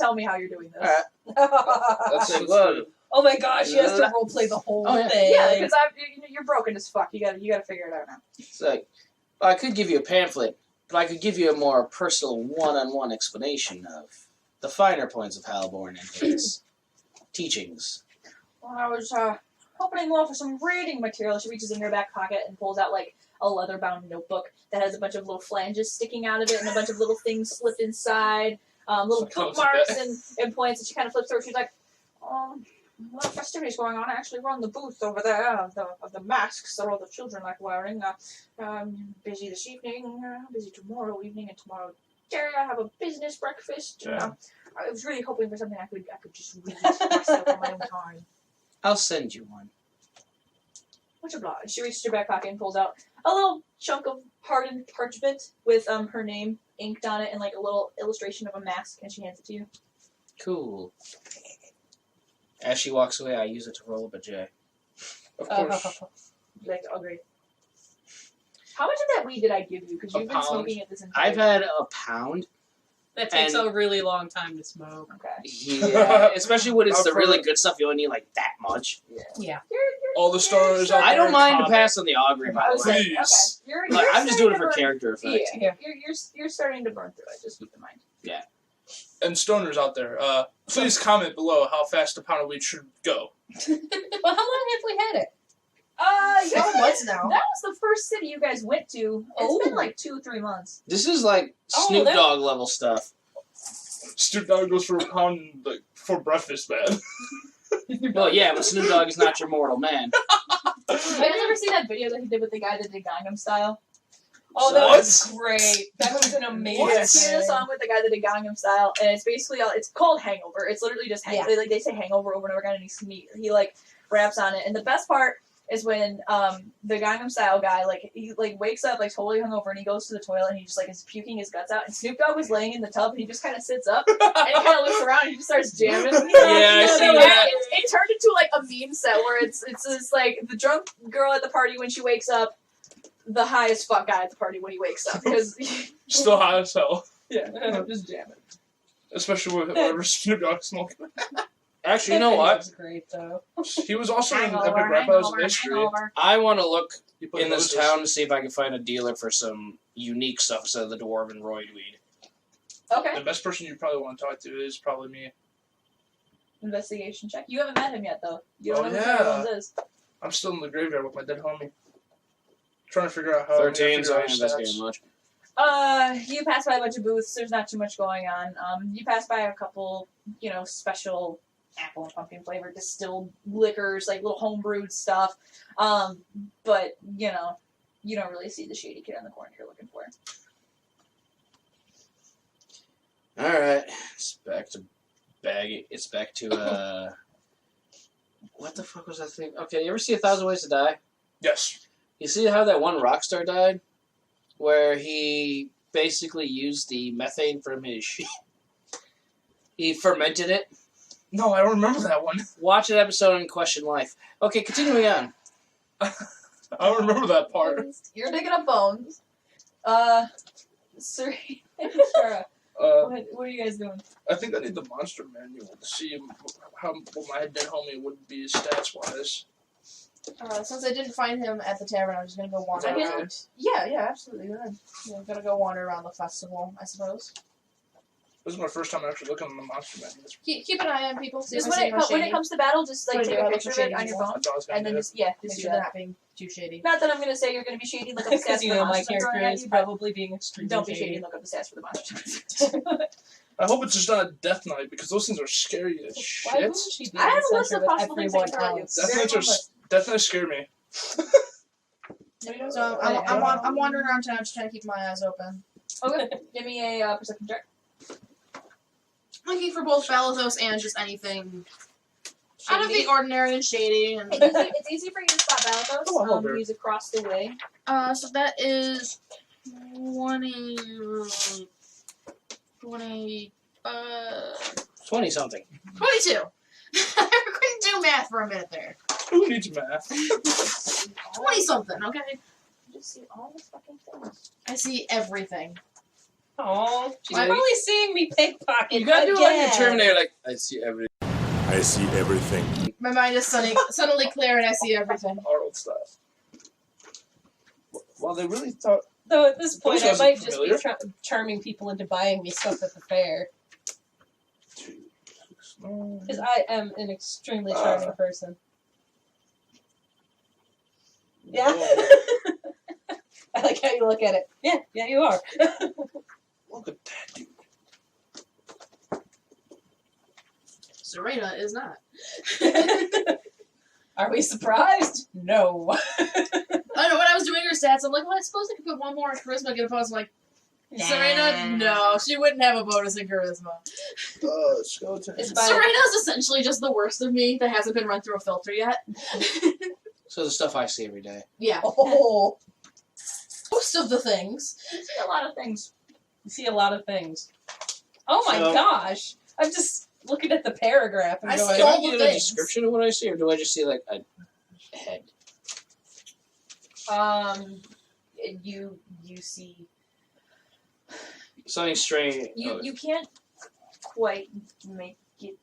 tell me how you're doing this. That's good. Oh my gosh, she has to roleplay the whole thing. Yeah, because you're broken as fuck. You gotta figure it out now. It's like, I could give you a pamphlet, but I could give you a more personal one-on-one explanation of the finer points of Halborn and his teachings. Well, I was hoping more for some reading material. She reaches in her back pocket and pulls out like a leather-bound notebook that has a bunch of little flanges sticking out of it and a bunch of little things slipped inside, little bookmarks and points. And she kind of flips through. She's like, "Well, festivities going on. I actually run the booth over there of the masks that all the children like wearing. Busy this evening, busy tomorrow evening, and tomorrow day I have a business breakfast. Yeah. I was really hoping for something I could just read myself on my own time." I'll send you one. Much obliged. She reaches her back pocket and pulls out a little chunk of hardened parchment with her name inked on it and like a little illustration of a mask, and she hands it to you. Cool. As she walks away, I use it to roll up a J. Of course. Like, agree. How much of that weed did I give you? Because you've been smoking it this entire I've had a pound. That takes a really long time to smoke. Okay. Yeah, especially when it's the really good stuff. You only need like that much. Yeah. All the stars out there. I don't mind to comment. pass on the augury, by the way. Please. Okay. Like, I'm just doing it for burn. character effect. Yeah. You're starting to burn through it. Just keep in mind. Yeah. And stoners out there, please comment below how fast a pound of weed should go. Well, how long have we had it? Yeah, months now. That was the first city you guys went to. It's been like 2-3 months. This is like Snoop Dogg level stuff. Snoop Dogg goes for a pound like for breakfast, man. Well, yeah, but Snoop Dogg is not your mortal man. You guys ever see that video that he did with the guy that did Gangnam Style? Oh, that What? was great. That was an amazing He did a song with the guy that did Gangnam Style, and it's basically it's called Hangover. It's literally just like they say Hangover over and over again, and he like raps on it. And the best part is when the Gangnam Style guy he wakes up like totally hungover and he goes to the toilet and he just like is puking his guts out. And Snoop Dogg was laying in the tub and he just kind of sits up and he kind of looks around and he just starts jamming. Yeah, I see that. It turned into like a meme set where it's just like the drunk girl at the party when she wakes up, the high as fuck guy at the party when he wakes up because Still high as hell. just jamming. Especially with whatever Snoop Dogg smoking. Actually, you know what? That was great, though. He was also in Hangover, Epic Rap Battles of hangover, History. hangover. I want to look He played in this Moses. town to see if I can find a dealer for some unique stuff instead of the dwarven roid weed. Okay. The best person you probably want to talk to is probably me. Investigation check. You haven't met him yet, though. You don't Oh, know who yeah. Hallows is. I'm still in the graveyard with my dead homie. Trying to figure out how 13, so I I'm ain't gonna investigating figure out much. You pass by a bunch of booths. There's not too much going on. You pass by a couple, special apple and pumpkin flavored distilled liquors, like little homebrewed stuff. But, you don't really see the shady kid on the corner you're looking for. Alright, it's back to baggy. It's back to, what the fuck was that thing? Okay, you ever see 1,000 Ways to Die? Yes. You see how that one rock star died? Where he basically used the methane from his shit. He fermented it. No, I don't remember that one. Watch an episode and question life. Okay, continuing on. I don't remember that part. You're digging up bones. Sir, Sarah, what are you guys doing? I think I need the monster manual to see what my dead homie would be stats wise. Since I didn't find him at the tavern, I'm just gonna go wander Is that okay? around. Yeah, absolutely. Go ahead. Yeah, I'm gonna go wander around the festival, I suppose. This is my first time actually looking at the monster manual. Keep an eye on people. See if Just I see when it comes to battle, just What do take I a do? picture of Shady it on your people? phone, That's all I was gonna and then do. just Make do sure they're that. not being too shady. Not that I'm gonna say you're gonna be shady. Look up the stats Because for the my monster character throwing at is you, but probably being extremely don't be shady and look up the stats for the monster. I hope it's just not a death knight because those things are scary as Why shit. wouldn't she be I have the a list center of with possible things I everyone can tell you. else? Death knights scare me. So I'm wandering around town, just trying to keep my eyes open. Okay, give me a perception check. Looking for both Balazos and just anything out of the Shady. ordinary and shady. And It's easy for you to spot Oh, hello Balthos. there. He's across the way. so that is 20, 20-something. 22. I couldn't do math for a minute there. Who needs math? 20 something. Okay. You just see all the fucking things. I see everything. Oh, she's Why- probably seeing me pickpocket. You gotta do like again. the Terminator, like, I see everything. I see everything. My mind is suddenly clear and I see everything. Arnold stuff. Well, they really thought. Though at this point, Those I guys might are just be familiar. charming people into buying me stuff at the fair. 2, 6, 9. Because I am an extremely charming person. Yeah. I like how you look at it. Yeah, you are. Look at that dude. Serena is not. Are we surprised? No. I know when I was doing her stats, I'm like, well, I suppose I could put one more in charisma, get a bonus. I'm like, Serena, no, she wouldn't have a bonus in charisma. Skeleton. It's fine. Serena's essentially just the worst of me that hasn't been run through a filter yet. So the stuff I see every day. Yeah, Oh, most of the things. You see a lot of things. you see a lot of things. Oh my So- gosh. I'm just looking at the paragraph and I going, Can I All the get a things. description of what I see, or do I just see like a head? You see. Something strange. You can't quite make it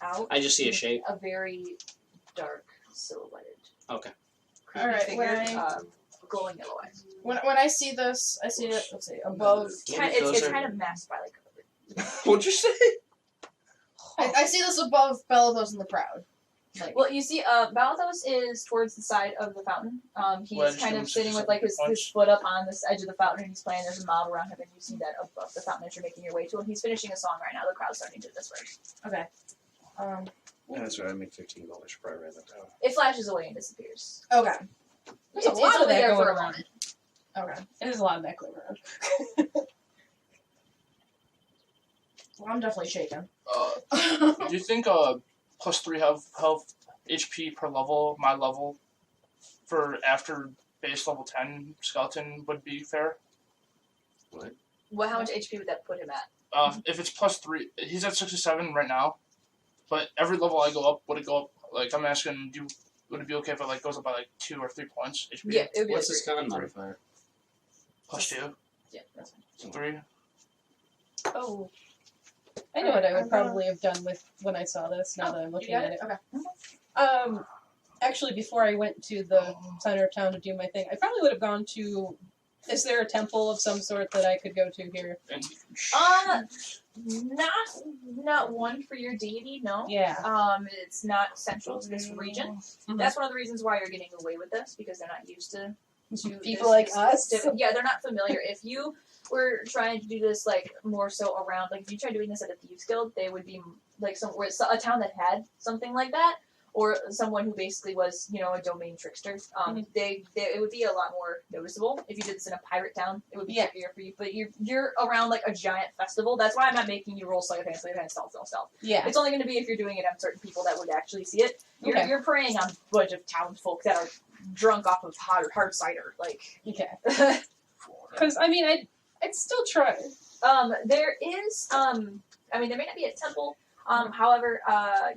out. I just see a shape. A very dark silhouetted. Okay. creepy Alright, figure, when glowing yellow eyes. When I see this, I see it, let's see, above. It's Closer. kind of masked by like. What'd you say? I see this above Belathos in the crowd. Like, Well, you see, Balathos is towards the side of the fountain. He's Wedged kind him of sitting with 6 like his punch. foot up on this edge of the fountain, and he's playing. There's a mob around him, and you see that above the fountain as you're making your way to him. He's finishing a song right now. The crowd's starting to disperse. okay. Yeah, that's right. I make $15. Probably write that down. It flashes away and disappears. Okay. There's a It's lot of only that there going for a around. moment. Okay. There's a lot of that going around. Well, I'm definitely shaken. Do you think +3 health HP per level, my level, for after base level 10 skeleton would be fair? Well, how much HP would that put him at? If it's +3, he's at 67 right now, but every level I go up, would it go up? Like I'm asking, would it be okay if it like goes up by like 2 or 3 points HP? Yeah, it would be What's a his con modifier? +2, Yeah, that's fine. 3. Oh. I know what I would probably have done with when I saw this, now that I'm You looking got at it? it. Okay. Actually, before I went to the center of town to do my thing, I probably would have gone to. Is there a temple of some sort that I could go to here? And Not one for your deity, no. Yeah. It's not central to this region. Mhm. That's one of the reasons why you're getting away with this, because they're not used to People like us. Yeah, they're not familiar. If you were trying to do this like more so around, like if you tried doing this at a thieves guild, they would be like a town that had something like that, or someone who basically was, you know, a domain trickster. It would be a lot more noticeable. If you did this in a pirate town, it would be trickier for you. But you're around like a giant festival. That's why I'm not making you roll sleight of hand, stealth. Yeah. It's only going to be if you're doing it on certain people that would actually see it. Okay. You're preying on a bunch of townsfolk that are drunk off of hard cider, like. Okay. Because I mean, I'd still try. There is, I mean, there may not be a temple. However,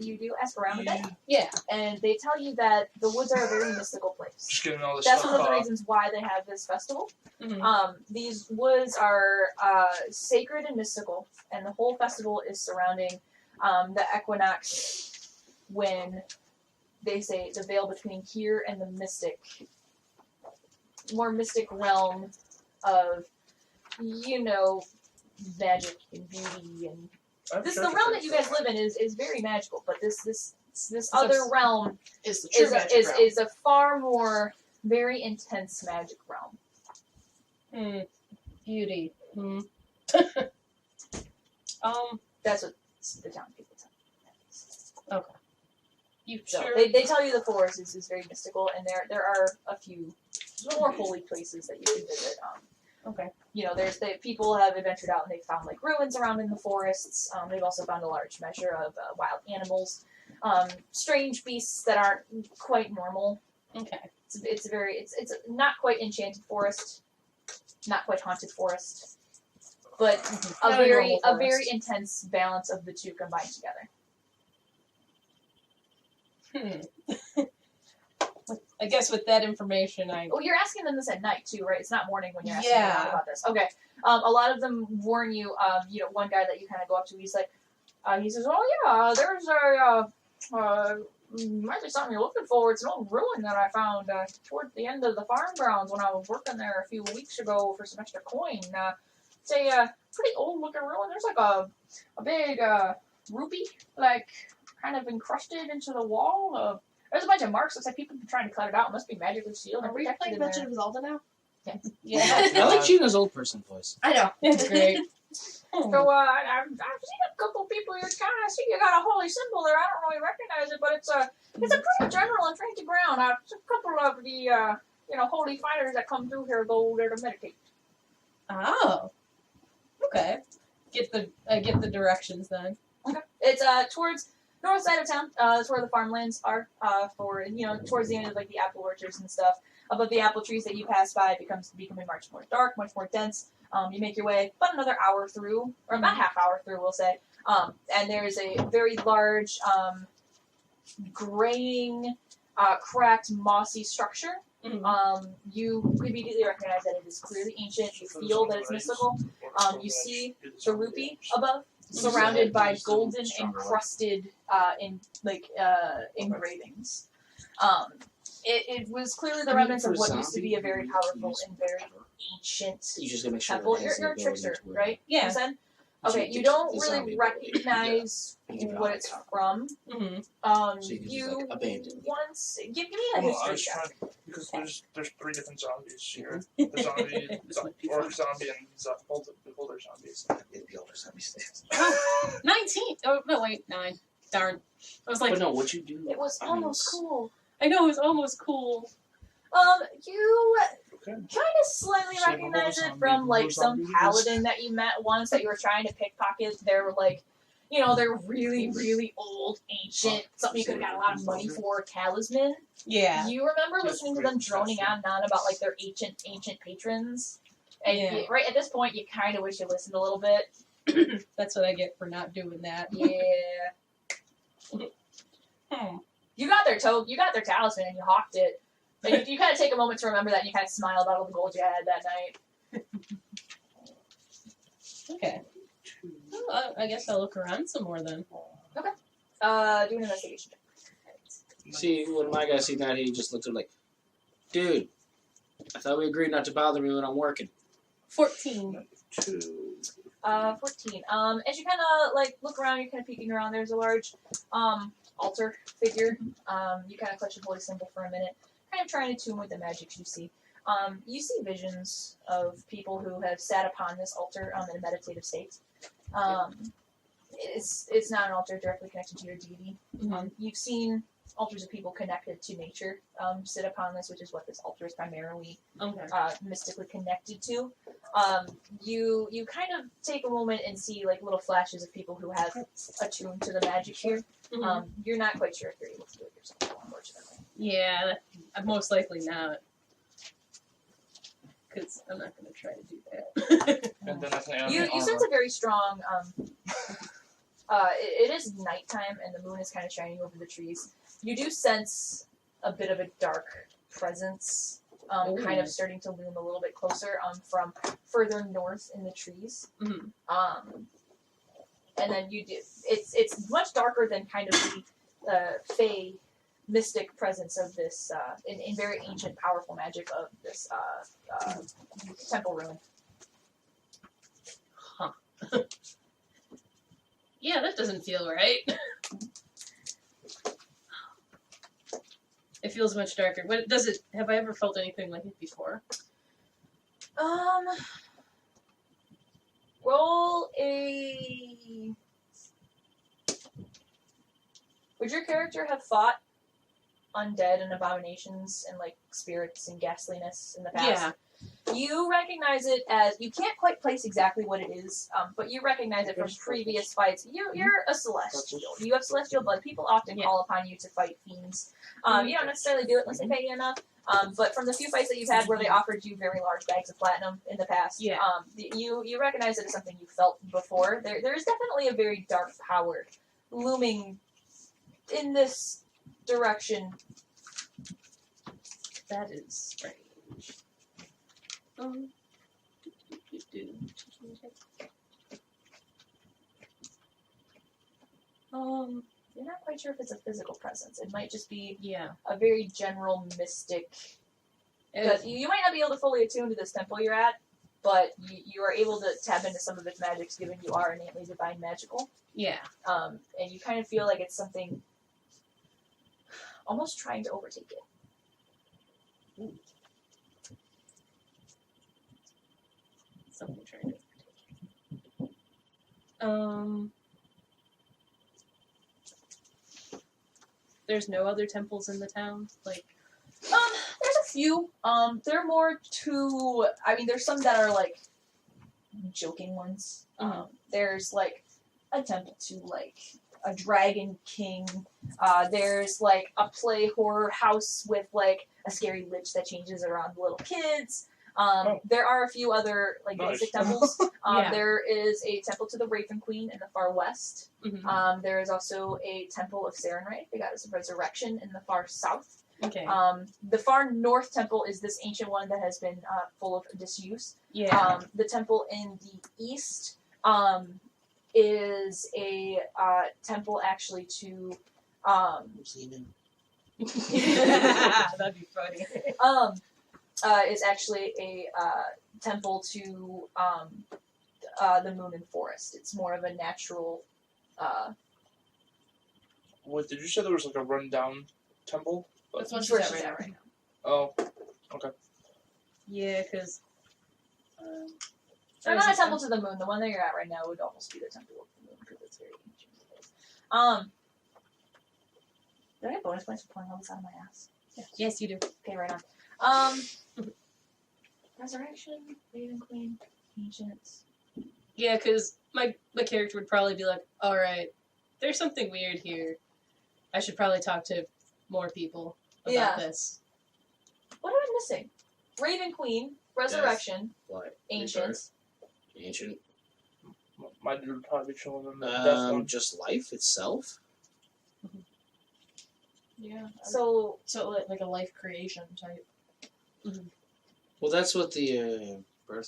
you do ask around a bit, Yeah. and they tell you that the woods are a very mystical place. just getting all this That's stuff. one of the reasons why they have this festival. Mhm. These woods are sacred and mystical, and the whole festival is surrounding the equinox, when they say the veil between here and the more mystic realm of, you know, magic and beauty and the realm that you guys live in is very magical, but this other realm Is the true magic realm. is a far more very intense magic realm. Beauty. That's what the town people tell me. You So sure? they tell you the forest is very mystical, and there are a few more holy places that you can visit. Okay. You know, people have adventured out and they've found like ruins around in the forests. They've also found a large measure of wild animals, strange beasts that aren't quite normal. Okay. It's a not quite enchanted forest, not quite haunted forest, but a Not a very normal forest. very intense balance of the two combined together. I guess with that information, Oh, you're asking them this at night too, right? It's not morning when you're asking Yeah. them about this. Okay. A lot of them warn you. One guy that you kind of go up to, he's like, he says, "Oh yeah, there's might be something you're looking for. It's an old ruin that I found toward the end of the farm grounds when I was working there a few weeks ago for some extra coin. It's a pretty old looking ruin. There's like a big rupee, like kind of encrusted into the wall. There's a bunch of marks. Looks like people have been trying to cut it out. It must be magically sealed. Are we playing Legend of Zelda now? yeah, I like Gina's old person voice. I know. it's great. So I've seen a couple people here. Kind of see you got a holy symbol there. I don't really recognize it, but it's a pretty general and fancy ground. It's a couple of the holy fighters that come through here go there to meditate. Oh, okay. Get the directions then. Okay. It's towards north side of town. That's where the farmlands are. Towards the end of like the apple orchards and stuff. Above the apple trees that you pass by, it becoming much more dark, much more dense. You make your way about another hour through, or about half hour through, we'll say. And there's a very large, graying, cracked, mossy structure. Mm-hmm. You immediately recognize that it is clearly ancient. You feel that it's mystical. You see the rupee above, surrounded by golden encrusted engravings. It was clearly the remnants of what used to be a very powerful and very ancient You just gotta make sure. temple. it has You're a the trickster, ability to- right? Yeah. You said? So Okay, you you can don't keep the really zombie recognize keep it on what the it's top. from. Mm-hmm. So you can just, You like, abandon it. once give me a Well, I history was check. trying because there's 3 different zombies here. The orc zombie and the older zombies. The older zombies. 19. Oh no, wait, 9. Darn. I was like, But no, what you do? It was I mean, almost cool. I know it was almost cool. You Okay. kind of slightly So recognize what it was from zombie- like what some zombie paladin that you met once that you were trying to pickpocket. They're like, they're really, really old, ancient, something you could have got a lot of money for, talisman. Yeah. You remember Yes, listening to great them droning on and on about like their ancient patrons. And Yeah. right at this point, you kind of wish you listened a little bit. That's what I get for not doing that. Yeah. Hmm. You got their talisman and you hawked it. Like, you kind of take a moment to remember that and you kind of smile about all the gold you had that night. Okay. Well, I guess I'll look around some more then. Do an investigation check. See, when my guy seen that, he just looked at him like, dude, I thought we agreed not to bother me when I'm working. 14. 2. 14. As you kind of like look around, you're kind of peeking around. There's a large altar figure. You kind of clutch your holy symbol for a minute, kind of trying to tune with the magic you see. You see visions of people who have sat upon this altar in a meditative state. It's not an altar directly connected to your deity. Mhm. You've seen altars of people connected to nature sit upon this, which is what this altar is primarily Okay. mystically connected to. You kind of take a moment and see like little flashes of people who have attuned to the magic here. Mhm. You're not quite sure if you're able to do it yourself, unfortunately. Yeah, I'm most likely not. Because I'm not going to try to do that. And then I can You sense a very strong. It is nighttime and the moon is kind of shining over the trees. You do sense a bit of a dark presence, kind of starting to loom a little bit closer from further north in the trees. Mhm. And then you do. It's much darker than kind of the fey mystic presence of this in very ancient, powerful magic of this temple ruin. Huh. Yeah, that doesn't feel right. It feels much darker. What does it? Have I ever felt anything like it before? Roll a. Would your character have fought undead and abominations and like spirits and ghastliness in the past? Yeah. You recognize it as you can't quite place exactly what it is, but you recognize it from previous fights. You're a celestial. You have celestial blood. People often call upon you to fight fiends. You don't necessarily do it unless they pay you enough. But from the few fights that you've had where they offered you very large bags of platinum in the past, you recognize it as something you felt before. There is definitely a very dark power looming in this direction That is strange. You're not quite sure if it's a physical presence. It might just be Yeah. a very general mystic. Because you might not be able to fully attune to this temple you're at, but you are able to tap into some of its magics, given you are innately divine magical. Yeah. And you kind of feel like it's something almost trying to overtake it. Ooh. Something trying to overtake it. There's no other temples in the town? Like, There's a few. They're more to. I mean, there's some that are like joking ones. There's like a temple to like a dragon king. There's like a play horror house with like a scary lich that changes around little kids. There are a few other like basic temples. Yeah. There is a temple to the Raven Queen in the far west. There is also a temple of Serenray, the goddess of resurrection, in the far south. okay. The far north temple is this ancient one that has been full of disuse. Yeah. The temple in the east is a temple actually to That'd be funny. is actually a temple to the moon and forest. It's more of a natural. What did you say there was like a rundown temple? That's what where she's she's at at right right now. now. Oh, Yeah, because. So not a temple to the moon. The one that you're at right now would almost be the temple of the moon because it's very ancient. Do I get bonus points for pulling all this out of my ass? Yes, you do. Okay, right on. Resurrection, Raven Queen, Ancients. Yeah, because my character would probably be like, alright, there's something weird here. I should probably talk to more people about this. What am I missing? Raven Queen, Resurrection, What? Ancients. Ancient. my dude would probably be chilling in the death one. Just life itself. Yeah. So Like a life creation type. Well, that's what the birth.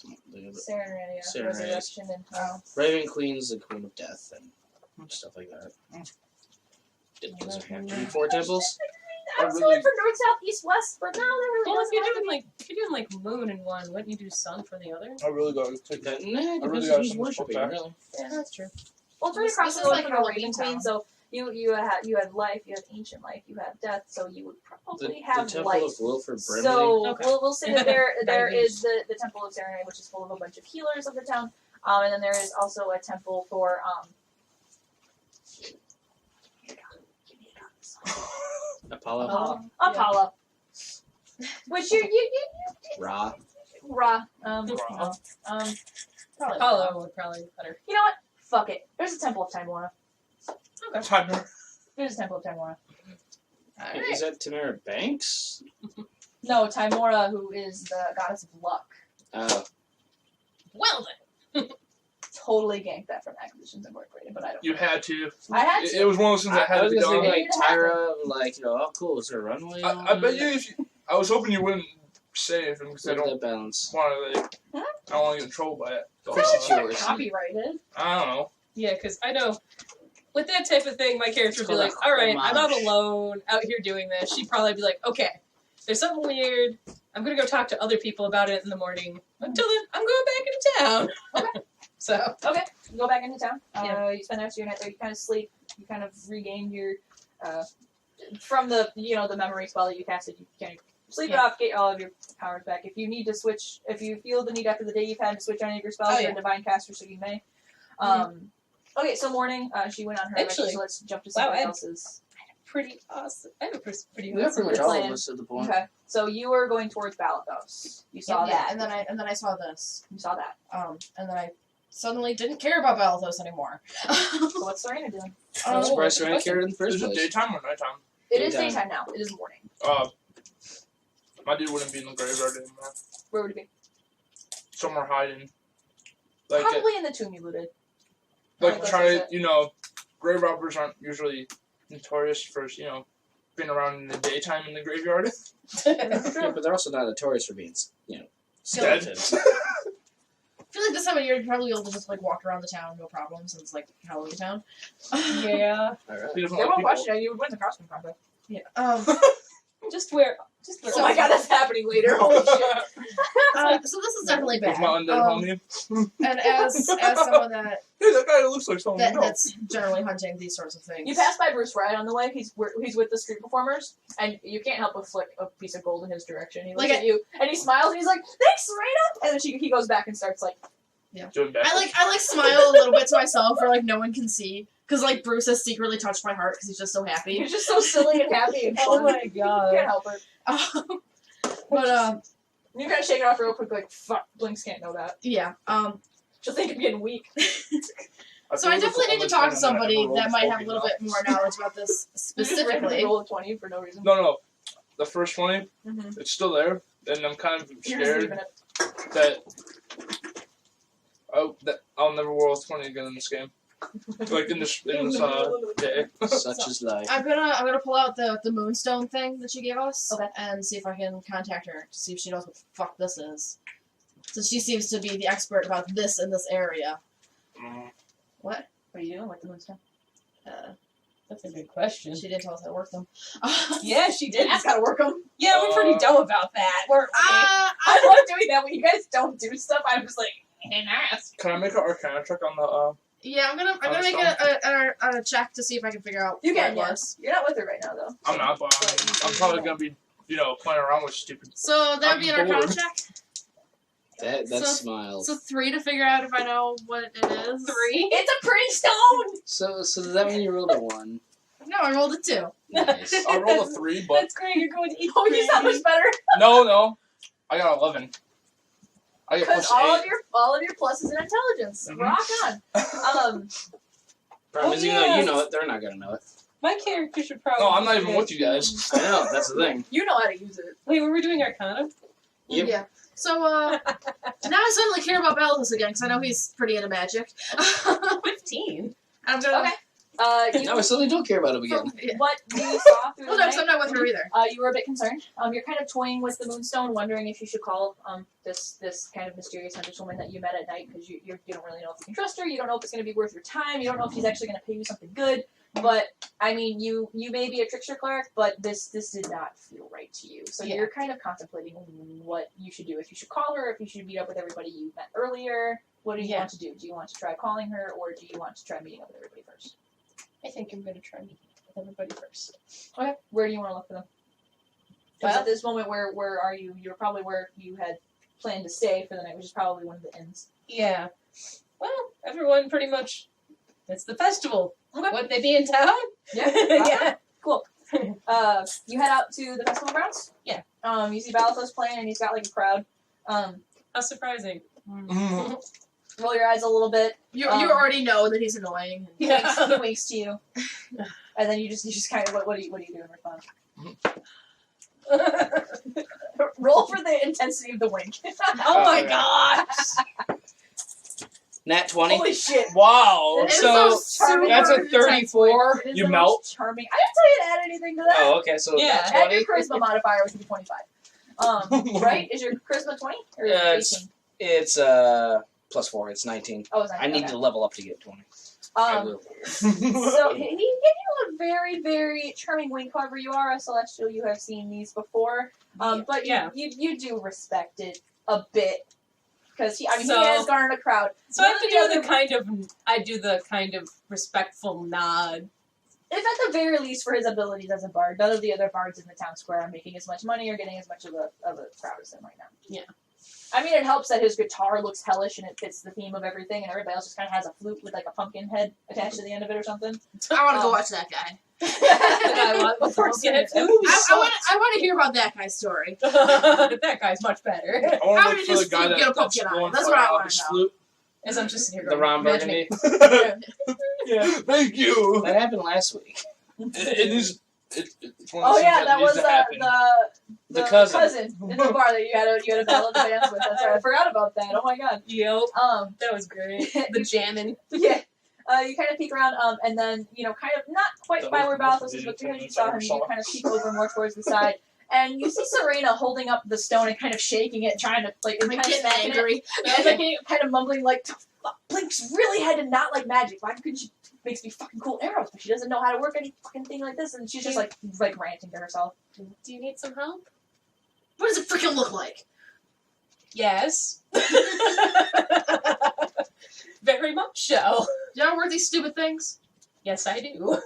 Serenity, Serenity. Resurrection, and Raven Queen's the queen of death and stuff like that. Does there have to be 4 temples? I was going for north, south, east, west, but no, there really Well, if doesn't you're have to doing be. if you're doing like moon in one, wouldn't you do sun for the other? I really got to take Nah, that. it really depends got who's some worshiping, respect. really. Yeah, that's true. Well, it's right This across is the road like from the Halloween Raven Queen, Town. so you had life, you had ancient life, you have death, so you would probably The have Temple life. of Wilford Brimley. So Okay. we'll say that there Diabetes. is the Temple of Serenity, which is full of a bunch of healers of the town, and then there is also a temple for Apollo. Apollo, which you Ra. Ra Ra. probably Apollo would probably be better. You know what? Fuck it. There's a Temple of Timora. Timer. There's a Temple of Timora. Is that Tamara Banks? No, Timora, who is the goddess of luck. Well then. Totally ganked that from Acquisitions Incorporated, but I don't. You had to. I had to. It was one of those things that I had to was be gonna done. say like Tyra, like oh cool, is there a runway? I bet you if you, I was hoping you wouldn't say anything because I Look at don't that balance. want to like. Huh? I don't want to get in trouble by it. Of course it's yours. Copyrighted. I don't know. Yeah, because I know with that type of thing, my character would be It's like, called a alright, I'm not homage. alone out here doing this. She'd probably be like, okay, there's something weird. I'm going to go talk to other people about it in the morning. Until then, I'm going back into town. Okay. So, Okay, you go back into town. Yeah. You spend the rest of your night there. You kind of sleep. You kind of regain your from the the memory spell that you casted. You kind of sleep it off, get all of your powers back. If you need to switch, if you feel the need after the day you've had to switch any of your spells, Oh, you're a yeah. divine caster, so you may. Okay, so morning. She went on her adventure, Actually, so let's jump to wow, somebody Ed. else's. pretty awesome. I have a pretty We have awesome pretty much all plan. of us at the point. Okay, so you were going towards Balathos. You saw Yeah, that. and then I saw this. You saw that. And then I suddenly didn't care about Balathos anymore. So what's Serena doing? I'm surprised Serena okay. cared in the first Is it place. daytime or nighttime? It is Daytime. daytime now. It is morning. My dude wouldn't be in the graveyard anymore. Where would it be? Somewhere hiding. Like, Probably in the tomb you looted. like That's trying it. to, grave robbers aren't usually notorious for, been around in the daytime in the graveyard. Yeah, but they're also not notorious for being, Dead. skeletons. I feel like this time of year you'd probably be able to just like walk around the town, no problem, since it's like Halloween town. Yeah. All right. He doesn't They like won't people. question you. You would win the costume contest. Yeah. Just wear. Oh my god, that's happening later. Holy shit. So this is definitely With bad. my undead homie. And as someone Hey, that guy looks like someone we know. that's generally hunting these sorts of things. You pass by Bruce Wright on the way. He's with the street performers, and you can't help but flick a piece of gold in his direction. He looks Like at you, and he smiles, and he's like, "Thanks, Serena." And then he goes back and starts like, Doing backflips. I like smile a little bit to myself, where like no one can see, because like Bruce has secretly touched my heart because he's just so happy. he's just so silly and happy and Oh fun. my You god. can't help it. But You kind of shake it off real quick, like, "Fuck, Blinks can't know that." yeah. She'll think I'm getting weak. So I definitely need to talk to somebody that might have a little bit more knowledge about this You just randomly specifically. roll a 20 for no reason. No. The first 20, Mm-hmm. it's still there, and I'm kind of You're just scared leaving it. that I'll never roll a 20 again in this game. Like in this day. Such is life. I'm gonna pull out the moonstone thing that she gave us Okay. and see if I can contact her to see if she knows what the fuck this is. Since she seems to be the expert about this in this area. Mm. What? What are you doing with the moonstone? That's a good question. She didn't tell us how to work them. Yeah, she did. That's gotta work them. Yeah, we're pretty dumb about that. We're I love doing that when you guys don't do stuff. I'm just like, ask. Can I make an Arcana check on the? yeah, I'm gonna make a check to see if I can figure out You what can, it yes. was. You're not with her right now, though. I'm not, but I'm probably gonna be, playing around with stupid. So that would be an I'm Arcana bored. check. That So- smiles. So 3 to figure out if I know what it is. 3. It's a pretty stone! So does that mean you rolled a 1? No, I rolled a 2. Nice. I rolled a 3, but That's great. You're going to eat. Oh, you sound much better. no. I got 11. I get Because plus 8. all of your pluses in intelligence. Mhm. Rock on. Problem is, even though you know it, they're not gonna know it. My character should probably. No, I'm not even with you guys. I know, that's the thing. You know how to use it. Wait, were we doing Arcana? Yep. Yeah. So, now I suddenly care about Balthus again, because I know he's pretty into magic. 15. I'm gonna... You, No, I suddenly don't care about him again. Yeah. what you saw through Well, the no, 'cause I'm night, not with her either. you were a bit concerned. You're kind of toying with the moonstone, wondering if you should call this kind of mysterious huntress woman that you met at night, because you don't really know if you can trust her. You don't know if it's going to be worth your time. You don't know if she's actually going to pay you something good. But I mean, you may be a trickster cleric, but this did not feel right to you. So Yeah. you're kind of contemplating what you should do. If you should call her, if you should meet up with everybody you met earlier. What do you Yeah. want to do? Do you want to try calling her, or do you want to try meeting up with everybody first? I think I'm going to try meeting with everybody first. Okay. Where do you want to look for them? Because Well- at this moment, where are you? You're probably where you had planned to stay for the night, which is probably one of the inns. Yeah. Well, everyone pretty much. It's the festival. Okay. Wouldn't they be in town? Yeah. Yeah. Cool. You head out to the festival grounds. Yeah. You see Balthus playing, and he's got like a crowd. How surprising. Roll your eyes a little bit. You already know that he's annoying. He winks to you, and then you just kind of what do you do in response? Roll for the intensity of the wink. Oh my yeah. gosh! Nat 20. Holy shit! Wow. It is So so charming. that's a It's intense 34. It is You the melt. most charming. I didn't tell you to add anything to that. Oh, okay, so Yeah. nat Add your 20. charisma modifier, which would be 25. Right? Is your charisma 20 or It's- 18? It's plus 4, it's 19. Oh, it's 19. I need okay. to level up to get 20. I will. So he gave you a very, very charming wink. However, you are a celestial. You have seen these before, but Yeah. you do respect it a bit because he So- has garnered a crowd. So I have None to of do the the kind of respectful nod. If at the very least for his abilities as a bard, none of the other bards in the town square are making as much money or getting as much of a crowd as him right now. Yeah. I mean, it helps that his guitar looks hellish and it fits the theme of everything, and everybody else just kind of has a flute with like a pumpkin head attached to the end of it or something. I want to go watch that guy. The guy with Of course the you head do. too. I want to hear about that guy's story. That guy's much better. I want How to did look for his the guy flute get a that's pumpkin on it? blowing That's fire what I out wanna of his know. flute. As I'm just here The going, Ron "Imagine Burgundy. Yeah. Thank you. That happened last week. It is. It's one of Oh those yeah, things that needs was to happen. the cousin. in the bar that you had a battle of the bands with. That's right. I forgot about that. Oh my god. Yep, Um, that was great. The jamming. yeah. You kind of peek around, and then, kind of not quite by where Balthus is, but because you saw him, you kind of peek over more towards the side. And you see Serena holding up the stone and kind of shaking it, trying to, and kind of smacking angry. it. And kind of mumbling, like, Blink's really had to not like magic. Why couldn't she makes me fucking cool arrows, but she doesn't know how to work any fucking thing like this, and she's just like ranting to herself. Do you need some help? What does it freaking look like? Yes. Very much so. Do you ever work these stupid things? Yes, I do.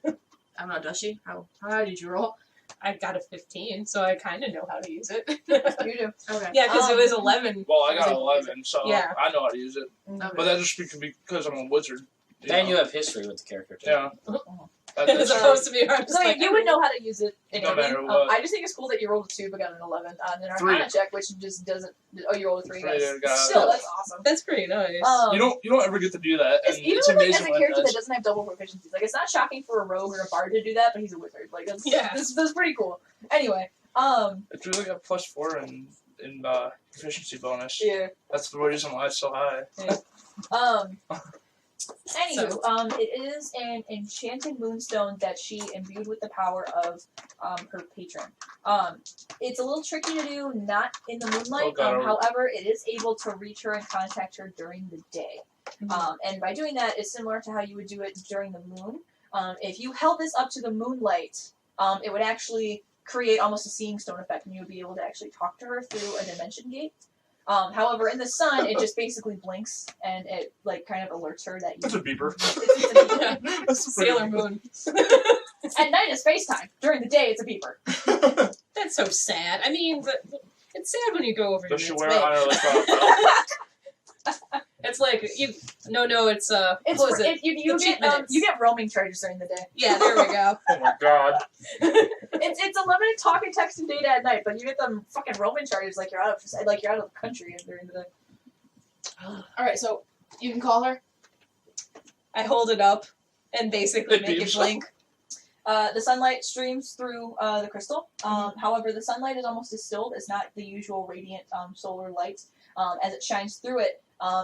I don't know, does she? How did you roll? I got a 15, so I kind of know how to use it. You do. Okay. Yeah, because it was 11. Well, I got 11, so Yeah. I know how to use it. Okay. But that just because I'm a wizard. And you have history with the character, too. Yeah. As That's true. opposed to me, where I'm just So like, you would know how to use it in No anything. matter what. I just think it's cool that you rolled a 2 but got an 11 on an Three. Arcana check, which just doesn't. Oh, you rolled a 3. Three, Yes. yeah, got it. Still, that's awesome. That's pretty nice. You don't ever get to do that, and Even it's with, like, amazing as a when it character that does. doesn't have double proficiencies, like it's not shocking for a rogue or a bard to do that, but he's a wizard. Like that's pretty cool. Anyway, It's really got +4 in proficiency bonus. yeah. That's the reason why it's so high. Anywho, it is an enchanted moonstone that she imbued with the power of her patron. It's a little tricky to do, not in the moonlight. Oh, God. However, it is able to reach her and contact her during the day. And by doing that, it's similar to how you would do it during the moon. If you held this up to the moonlight, it would actually create almost a seeing stone effect, and you would be able to actually talk to her through a dimension gate. However, in the sun, it just basically blinks, and it kind of alerts her that you. That's a beeper. It's a beeper. That's a pretty Sailor good- Moon. At night it's FaceTime. During the day, it's a beeper. That's so sad. I mean, but it's sad when you go over Does to she its wear way. it on her belt? It's like no, it's It's what was it? you The cheap get minutes. you get roaming charges during the day. Yeah, there we go. Oh my god. It's a limited talk and text and data at night, but you get them fucking roaming charges like you're out of the country during the day. Alright, so you can call her? I hold it up and basically It make it beams. blink. The sunlight streams through the crystal. However, the sunlight is almost distilled. It's not the usual radiant solar light. As it shines through it,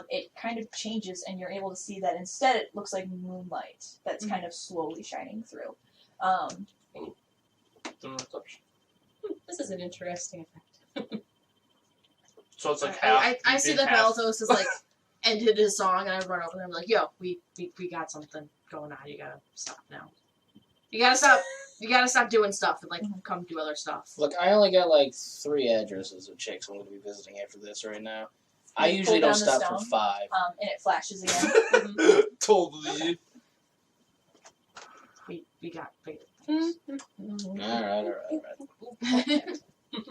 it kind of changes, and you're able to see that instead it looks like moonlight that's kind of slowly shining through. This is an interesting effect. So it's like half. I see that half. Balthus has ended his song, and I run over there and I'm like, yo, we got something going on. You gotta stop now. You gotta stop doing stuff and come do other stuff. Look, I only got 3 addresses of chicks I'm going to be visiting after this right now. I You usually pull don't down the stop for stone? 5. And it flashes again. Totally. We got bigger Alright.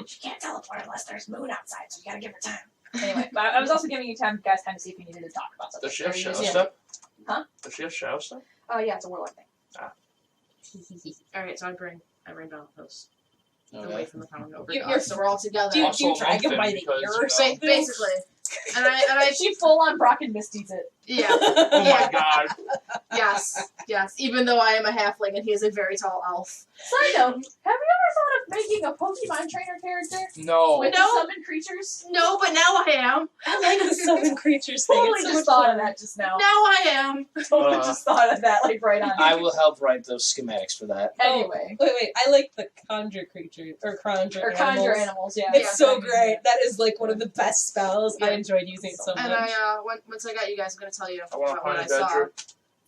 She can't teleport unless there's moon outside, so you gotta give her time. Anyway, but I was also giving you time to see if you needed to talk about something. Does she have shadow Yeah. step? Huh? Does she have shadow step? Yeah, it's a warlock thing. Alright, so I bring Balthus away Okay. from the fountain over You're- to us, so we're all together. Do you Also drag him lumped by in the because, ear you or know- something? Basically. And I She full on Brock and Misty's it. yeah. Oh my god. Yes. Even though I am a halfling and he is a very tall elf. Side note, have you ever thought of making a Pokemon trainer character No. with No. summon creatures? No, but now I am. I like the summon creatures thing. Totally It's so just much thought fun. of that just now. Now I am. Totally just thought of that right on. I will help write those schematics for that. Anyway, Wait, I like the conjure creatures or conjure or animals. conjure animals, yeah. It's so Yeah. great. That is one of the best spells. I Yeah. enjoyed using it so much. And once I got you guys, I'm gonna tell you I want to about what I find a saw. bedroom.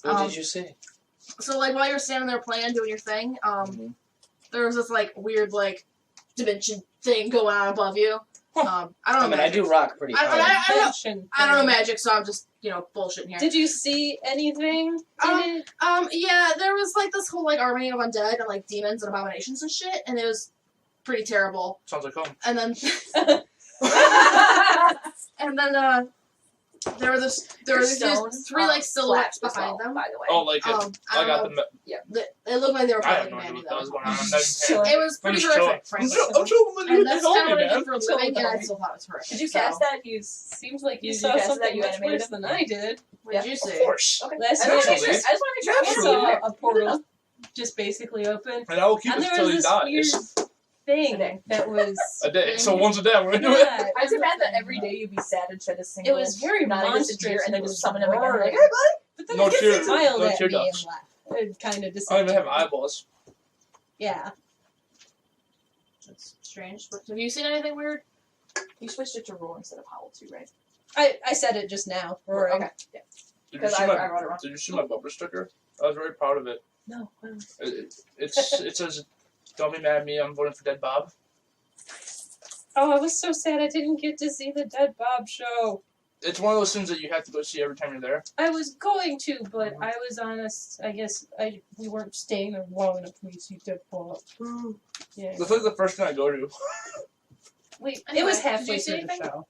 What did you see? So while you're standing there playing, doing your thing, there was this weird dimension thing going on above you. I don't know. I mean, I do rock pretty I- high. I don't know magic, so I'm just bullshitting here. Did you see anything in it? Yeah, there was this whole army of undead and demons and abominations and shit, and it was pretty terrible. Sounds like home. And then there were these three silhouettes behind them. by the way. Oh, like it. I I got don't the. know. It looked like they were I have probably no idea nanny what that was though. going on. I'm not even It was I'm pretty just chilling. horrific, frankly. I'm chilling with you. And that's Help kind me, of what I man. do for a living, and I still thought it was horrific. Did you So, cast that? Seems like you Did you saw guess that something you much animated worse him? than I did. what did you Of say? course. Okay. Last I just want to week make sure. I just want to make I sure. saw a portal just basically open, And I will keep and it there until was he this dies. weird thing that was. A day. So once a day, we're gonna do it. Yeah, I just imagine that every day you'd be sad and shed a single. it was very non-existent monstrous tear and then and just it summon was him again. Like, roaring. hey, buddy. But then No I guess tear- he smiled no at tear me and ducts. laughed. It kind of I don't decided. even have eyeballs. Yeah. That's strange. But have you seen anything weird? You switched it to roar instead of howl too, right? I said it just now. Roaring. Okay. Yeah. Did you Because see I my wrote it wrong. Did you see my bumper sticker? I was very proud of it. No. It says, "Don't be mad at me. I'm voting for Dead Bob." Oh, I was so sad I didn't get to see the Dead Bob show. It's one of those things that you have to go see every time you're there. I was going to, but I was honest. I guess we weren't staying there long enough for me to see Dead Bob. Yeah. That's like the first thing I go to. Wait, it Anyway, was did halfway you see through the anything? show.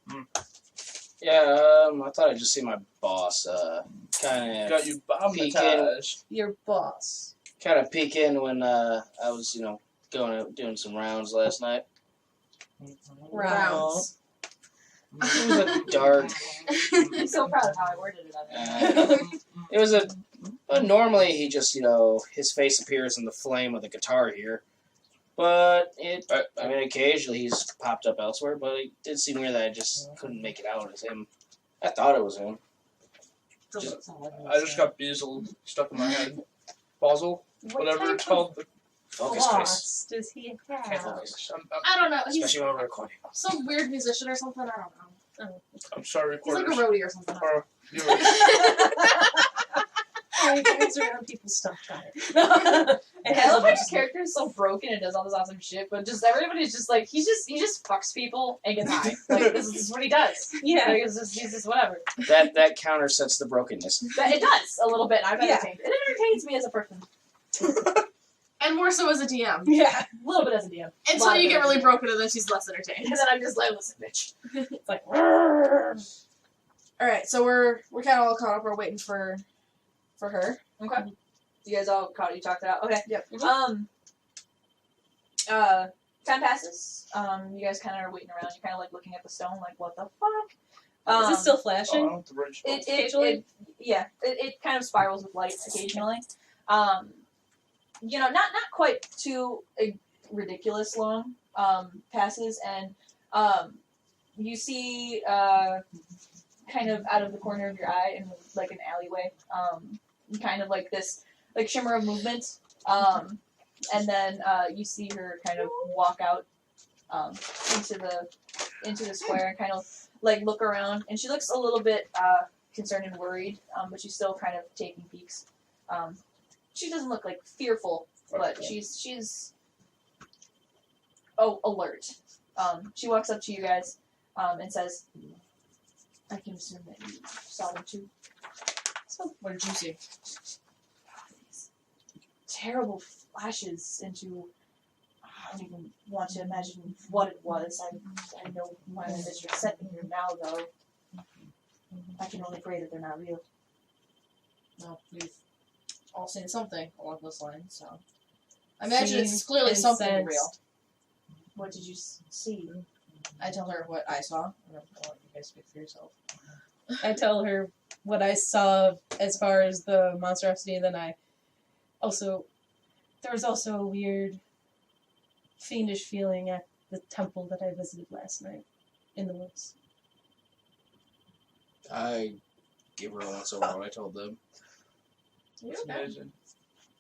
Yeah, I thought I'd just see my boss kind Got of you Bob Peeking. Matage. Your boss. peek in when I was, going out doing some rounds last night. Rounds. It was a dark. I'm so proud of how I worded it on there. It was but normally he just, his face appears in the flame of the guitar here. But occasionally he's popped up elsewhere, but it did seem weird that I just couldn't make it out as him. I thought it was him. I just got Beazle stuck in my head. Basil, whatever it's called. Focus, Chris. Boss does he Can't have? focus. I don't know. He's Especially when we're recording. some weird musician or something. I don't know. I'm sorry, He's like a recorders. roadie or something. Or viewers. Oh, he drives around people's stuff tire. And I love how his character is so broken and does all this awesome shit, but just everybody's just like he just fucks people and gets high. Like this is what he does. Yeah. Like, he's just whatever. That counter sets the brokenness. But it does a little bit. And I'm Yeah. entertained. It entertains me as a person. And more so as a DM. Yeah. A little bit as a DM. Until Lot you of get it. really broken and then she's less entertained. And then I'm just like, listen, bitch. It's like, Alright, so we're kind of all caught up. We're waiting for her. Okay. You guys all caught. You talked it out. Okay. Yep. Time passes. You guys kind of are waiting around. You're kind of like looking at the stone, like, what the fuck? is it still flashing? Oh, the bridge. It kind of spirals with light occasionally. Not quite too ridiculous long passes, and you see kind of out of the corner of your eye in like an alleyway, kind of like this like shimmer of movement, and then you see her kind of walk out into the square and kind of like look around, and she looks a little bit concerned and worried, but she's still kind of taking peeks. She doesn't look like fearful, but she's alert. She walks up to you guys and says, "I can assume that you saw them too." So, what did you see? These terrible flashes into. I don't even want to imagine what it was. I know why the mistress sent me here now, though. I can only pray that they're not real. Well, we've all seen something along those lines, so I imagine it's Seen clearly and something sensed. real. What did you see? I tell her what I saw. I'll let you guys speak for yourself. I tell her what I saw as far as the monstrosity, and then there was also a weird, fiendish feeling at the temple that I visited last night in the woods. I give her a once over what I told them. It's amazing.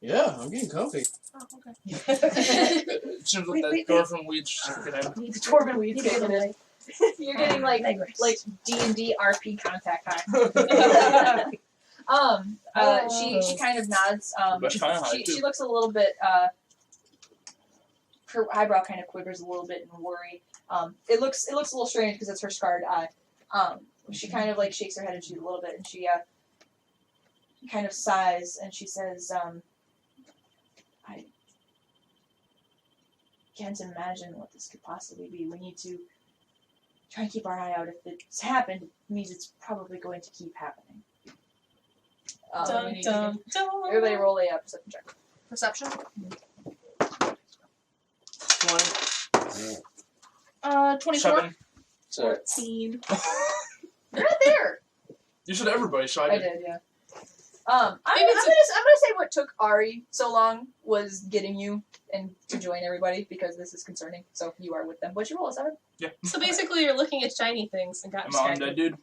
Yeah, I'm getting comfy. Oh, okay. It seems like that girl from Weeds. The Torben Weeds kicking in. You're getting like D&D RP contact high. She kind of nods. That's kinda high, too. She looks a little bit. Her eyebrow kind of quivers a little bit in worry. It looks a little strange because it's her scarred eye. She kind of like shakes her head and she a little bit, and she kind of sighs and she says, "I can't imagine what this could possibly be. We need to try and keep our eye out. If it's happened, it means it's probably going to keep happening." Dun, dun, dun. Everybody roll a perception check. Perception? 20. 24. 7. So, 14. You're not there. You said everybody, so I I did. did, yeah. I'm gonna say what took Ari so long was getting you and to join everybody because this is concerning. So you are with them. What'd you roll, a 7? So basically, you're looking at shiny things and got I'm on distracted. dead, dude.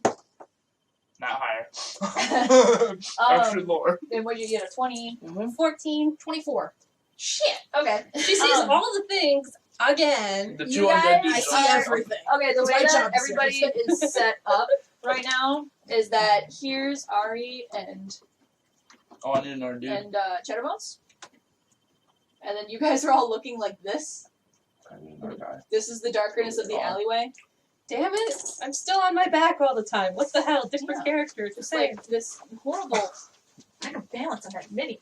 Not higher. Actually lower. And what did you get? A 20? 14. 24. Shit. Okay. She sees all the things again. The You two undead guys dudes. I are see awesome. everything. Okay, the It's way my that job to see everybody is set up right now is that here's Ari and Oh, I need another dude. Cheddarbones. And then you guys are all looking like this. I need another guy. This is the darkness of the alleyway. Damn it! I'm still on my back all the time. What the hell? Different Yeah. characters. Just Just like this horrible lack of balance on that mini.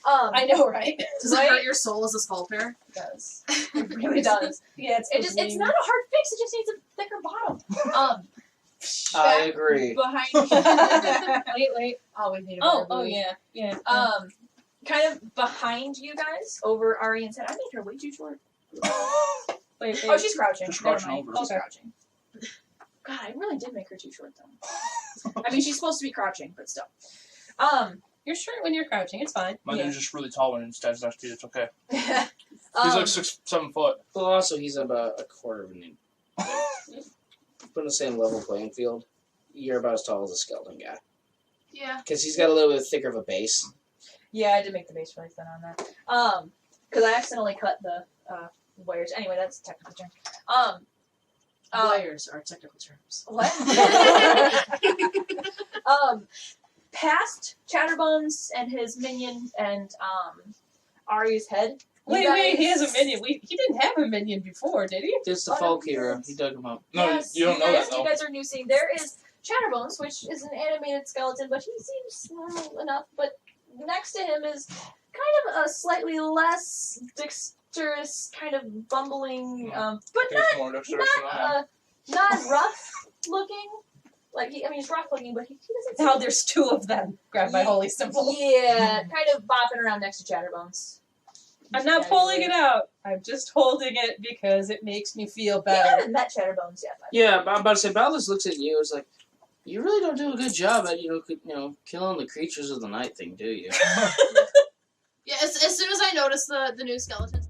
I know, right? Does it hurt your soul as a sculptor? It does. It really does. Yeah, It's not a hard fix, it just needs a thicker bottom. I agree. Behind Wait. Oh, we need a Oh, better yeah. kind of behind you guys, over Ari and Ted. I made her way too short. Wait. Oh, she's crouching. She's Never crouching mind. over. She's Okay. crouching. God, I really did make her too short though. I mean, she's supposed to be crouching, but still. You're short when you're crouching. It's fine. My dude's just really tall when he stands next to you. It's okay. He's He's like 6'7" foot. Well, also, he's about a quarter of an inch. Put in the same level playing field. You're about as tall as a skeleton guy. Yeah. Because he's got a little bit thicker of a base. Yeah, I did make the base really thin on that. Because I accidentally cut the wires. Anyway, that's a technical term. Wires are technical terms. What? Past Chatterbones and his minion and Ari's head. Wait, he has a minion. He didn't have a minion before, did he? It's the Oh, folk no, hero. yes. He dug him up. No, Yes, you don't know that though. You guys are new seeing. There is Chatterbones, which is an animated skeleton, but he seems normal enough. But next to him is kind of a slightly less dexterous, kind of bumbling, but Takes more dexterity than I am. not rough looking. Like he's rough looking, but he doesn't. Now there's two of them. Grab my holy symbol. Yeah, kind of bopping around next to Chatterbones. I'm not pulling it out. I'm just holding it because it makes me feel You better. haven't met Chatterbones yet. By the way. Yeah, I'm about to say, Balthus looks at you. It's like, you really don't do a good job at, killing the creatures of the night thing, do you? Yeah, as soon as I noticed the new skeletons,